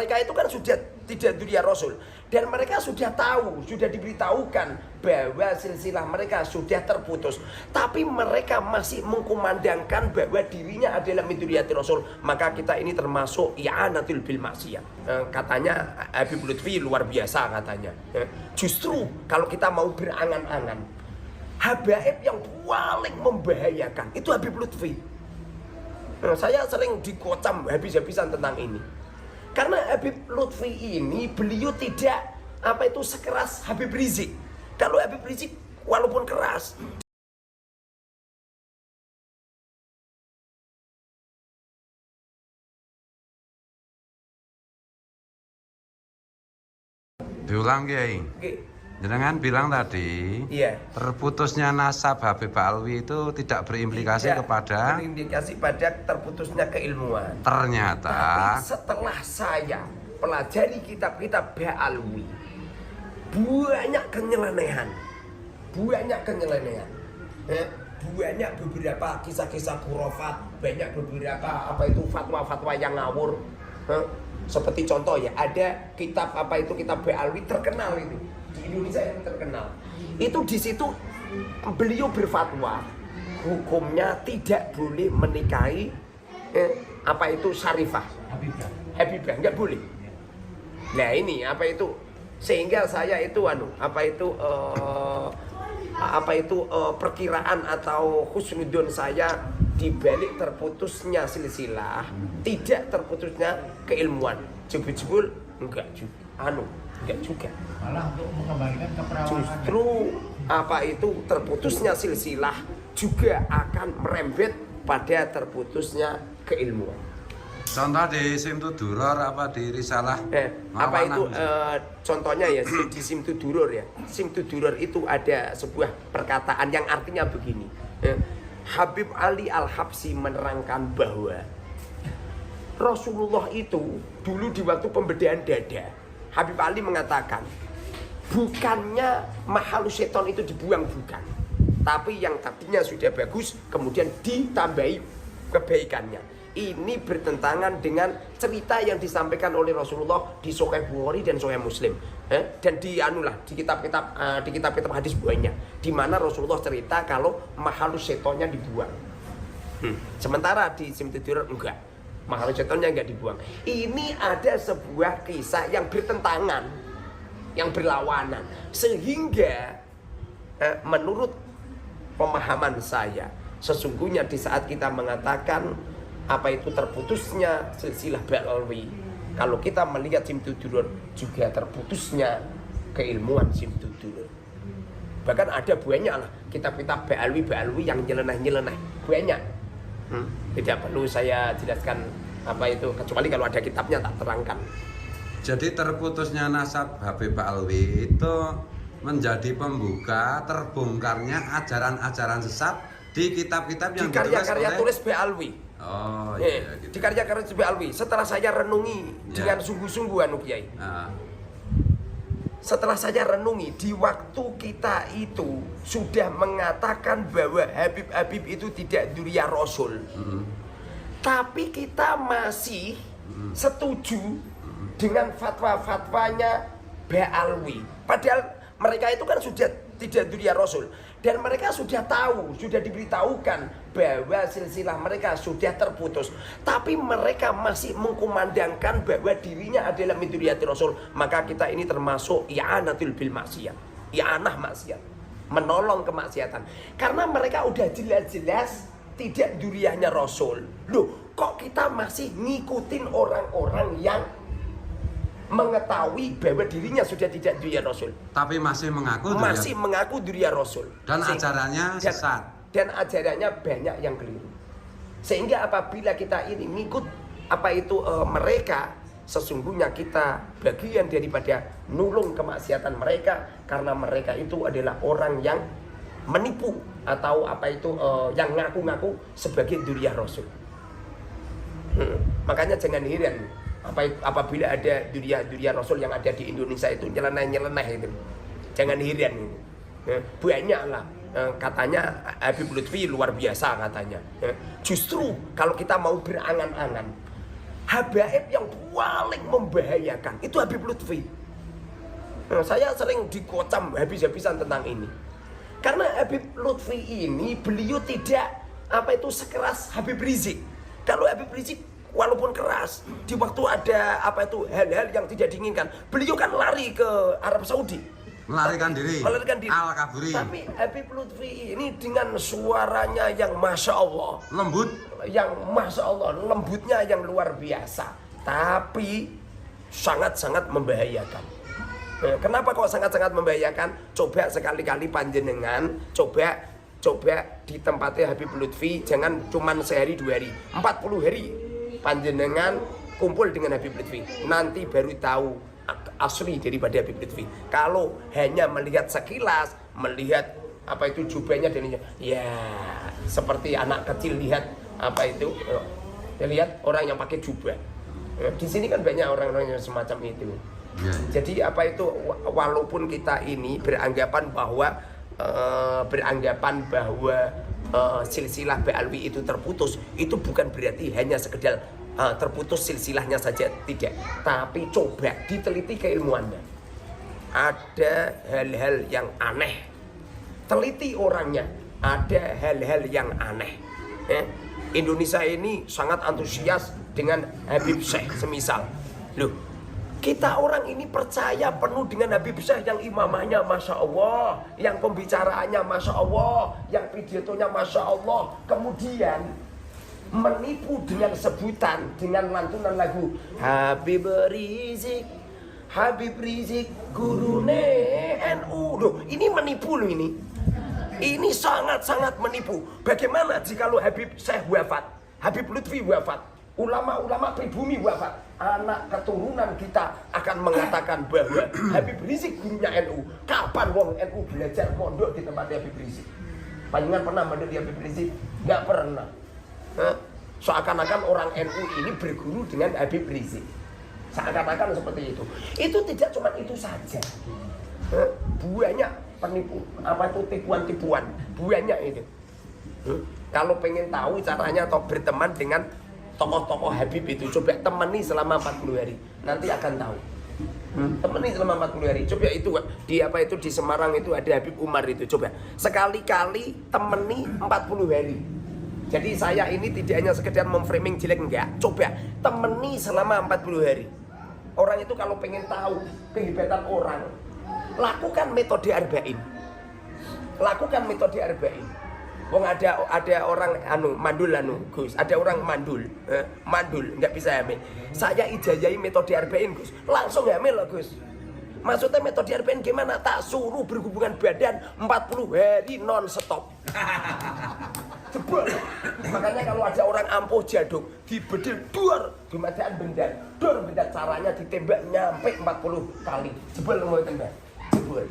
mereka itu kan sudah tidak dzurriyyah Rasul, dan mereka sudah tahu, sudah diberitahukan bahwa silsilah mereka sudah terputus, tapi mereka masih mengkumandangkan bahwa dirinya adalah min dzurriyyati Rasul. Maka kita ini termasuk i'anatul bil maksiyah. Katanya Habib Lutfi luar biasa katanya. Justru kalau kita mau berangan-angan, habaib yang paling membahayakan itu Habib Lutfi. Saya sering dikocam habis-habisan tentang ini. Karena Habib Lutfi ini beliau tidak sekeras Habib Rizik. Kalau Habib Rizik walaupun keras, diulang Kiai. Jenengan bilang tadi, iya, terputusnya nasab Habib Alwi itu tidak berimplikasi kepada berimplikasi pada terputusnya keilmuan. Ternyata tapi setelah saya pelajari kitab-kitab Ba'alwi, banyak kenyelenehan, banyak beberapa kisah-kisah khurafat, banyak beberapa fatwa-fatwa yang ngawur. Seperti contoh ya, ada kitab kitab Ba'alwi terkenal itu di Indonesia, yang terkenal itu, di situ beliau berfatwa hukumnya tidak boleh menikahi Syarifah, Habibah, nggak boleh. Nah ini sehingga saya itu perkiraan atau husnudon saya dibalik terputusnya silsilah, tidak terputusnya keilmuan. Jebul enggak juga. Malah untuk mengembangkan keperawanan. Justru terputusnya silsilah juga akan merembet pada terputusnya keilmuan. contoh di Simtu Duror di Risalah Contohnya ya di Simtu Duror ya. Simtu Duror itu ada sebuah perkataan yang artinya begini. Habib Ali Al-Habsyi menerangkan bahwa Rasulullah itu dulu di waktu pembedaan dada, Habib Ali mengatakan bukannya mahalus seton itu dibuang, bukan, tapi yang tadinya sudah bagus kemudian ditambahi kebaikannya. Ini bertentangan dengan cerita yang disampaikan oleh Rasulullah di Sahih Bukhari dan Sahih Muslim, dan di kitab-kitab hadis banyak, di mana Rasulullah cerita kalau mahalus setonnya dibuang. Sementara di Simtu Duror enggak, mahalus setonnya enggak dibuang. Ini ada sebuah kisah yang bertentangan, yang berlawanan, sehingga menurut pemahaman saya, sesungguhnya di saat kita mengatakan terputusnya silsilah Ba'alwi, kalau kita melihat Simtu Duror juga terputusnya keilmuan Simtu Duror. Bahkan ada banyak lah kitab-kitab Ba'alwi yang nyeleneh banyak. Tidak perlu saya jelaskan kecuali kalau ada kitabnya tak terangkan. Jadi terputusnya nasab Habib Alwi itu menjadi pembuka terbongkarnya ajaran-ajaran sesat di kitab-kitab yang di karya-karya tulis Ba'alwi. Oh iya, gitu. Di karya-karya Ba'alwi. Setelah saya renungi dengan sungguh-sungguh Kiai. Setelah saya renungi, di waktu kita itu sudah mengatakan bahwa Habib itu tidak dzurriyyah Rasul. Tapi kita masih setuju dengan fatwa-fatwanya Ba'alwi. Padahal mereka itu kan sudah tidak dzurriyyah Rasul, dan mereka sudah tahu, sudah diberitahukan bahwa silsilah mereka sudah terputus, tapi mereka masih mengkumandangkan bahwa dirinya adalah min dzurriyyati Rasul. Maka kita ini termasuk i'anatul bil maksiyah, i'anah maksiat, menolong kemaksiatan, karena mereka udah jelas-jelas tidak dzurriyyahnya Rasul. Loh, kok kita masih ngikutin orang-orang yang mengetahui bahwa dirinya sudah tidak dzurriyyah Rasul, tapi masih mengaku dzurriyyah Rasul, dan ajarannya sesat, dan ajarannya banyak yang keliru. Sehingga apabila kita ini ngikut mereka, sesungguhnya kita bagian daripada nulung kemaksiatan mereka, karena mereka itu adalah orang yang menipu atau yang ngaku-ngaku sebagai dzurriyyah Rasul. Makanya jangan heran apabila ada dzurriyyah Rasul yang ada di Indonesia itu nyeleneh itu. Jangan heran itu. Banyak lah. Katanya Habib Lutfi luar biasa katanya. Justru kalau kita mau berangan-angan, habaib yang paling membahayakan itu Habib Lutfi. Nah, saya sering dikocam habis-habisan tentang ini. Karena Habib Lutfi ini beliau tidak sekeras Habib Rizik. Kalau Habib Rizik walaupun keras, di waktu ada hal-hal yang tidak diinginkan, beliau kan lari ke Arab Saudi. Melarikan diri. Al-Kaburi. Tapi Habib Lutfi ini dengan suaranya yang Masya Allah, Lembut. yang Masya Allah, lembutnya yang luar biasa, tapi sangat-sangat membahayakan. Kenapa kok sangat-sangat membahayakan? Coba sekali-kali panjenengan, coba di tempatnya Habib Lutfi, jangan cuman sehari 2 hari, 40 hari panjenengan kumpul dengan Habib Lutfi, nanti baru tahu asli daripada Habib Lutfi. Kalau hanya melihat sekilas, melihat jubahnya dan ya seperti anak kecil lihat lihat orang yang pakai jubah. Di sini kan banyak orang-orang yang semacam itu. Jadi walaupun kita ini beranggapan bahwa silsilah Ba'alwi itu terputus, itu bukan berarti hanya sekedar terputus silsilahnya saja, tidak. Tapi coba diteliti keilmuannya. Ada hal-hal yang aneh. Teliti orangnya, ada hal-hal yang aneh. Indonesia ini sangat antusias dengan Habib Syekh semisal. Loh, kita orang ini percaya penuh dengan Habib Syekh yang imamahnya Masya Allah, yang pembicaraannya Masya Allah, yang pidatonya Masya Allah. Kemudian menipu dengan sebutan, dengan lantunan lagu Habib Rizik, Habib Rizik, gurune NU. Loh, ini menipu loh ini. Ini sangat-sangat menipu. Bagaimana jikalau Habib Syekh wafat, Habib Lutfi wafat, ulama-ulama pribumi wafat, anak keturunan kita akan mengatakan bahwa Habib Rizik gurunya NU. Kapan wong NU belajar mondok di tempat Habib Rizik? Panjenengan pernah mondok di Habib Rizik? Nggak pernah. Seakan-akan orang NU ini berguru dengan Habib Rizik. Seakan-akan seperti itu. Itu tidak cuma itu saja. Banyak penipu, tipuan-tipuan. Banyak itu. Kalau pengen tahu caranya atau berteman dengan tokoh-tokoh Habib itu, coba temani selama 40 hari. Nanti akan tahu. Temani selama 40 hari. Coba itu di Semarang itu ada Habib Umar itu. Coba sekali-kali temani 40 hari. Jadi saya ini tidak hanya sekedar memframing jelek, enggak. Coba temani selama 40 hari. Orang itu kalau pengen tahu kehebatan orang, lakukan metode arba'in. Lakukan metode arba'in. Wong ada orang mandul Gus, ada orang mandul nggak bisa hamil. Saya ijazahi metode arba'in Gus, langsung hamil loh Gus. Maksudnya metode arba'in gimana? Tak suruh berhubungan badan 40 hari non stop. Jebol. Makanya kalau ada orang ampuh jaduk, dibedil dor, dimadaan benda, caranya ditembak nyampe 40 kali. Jebol mau tembak. Jebol.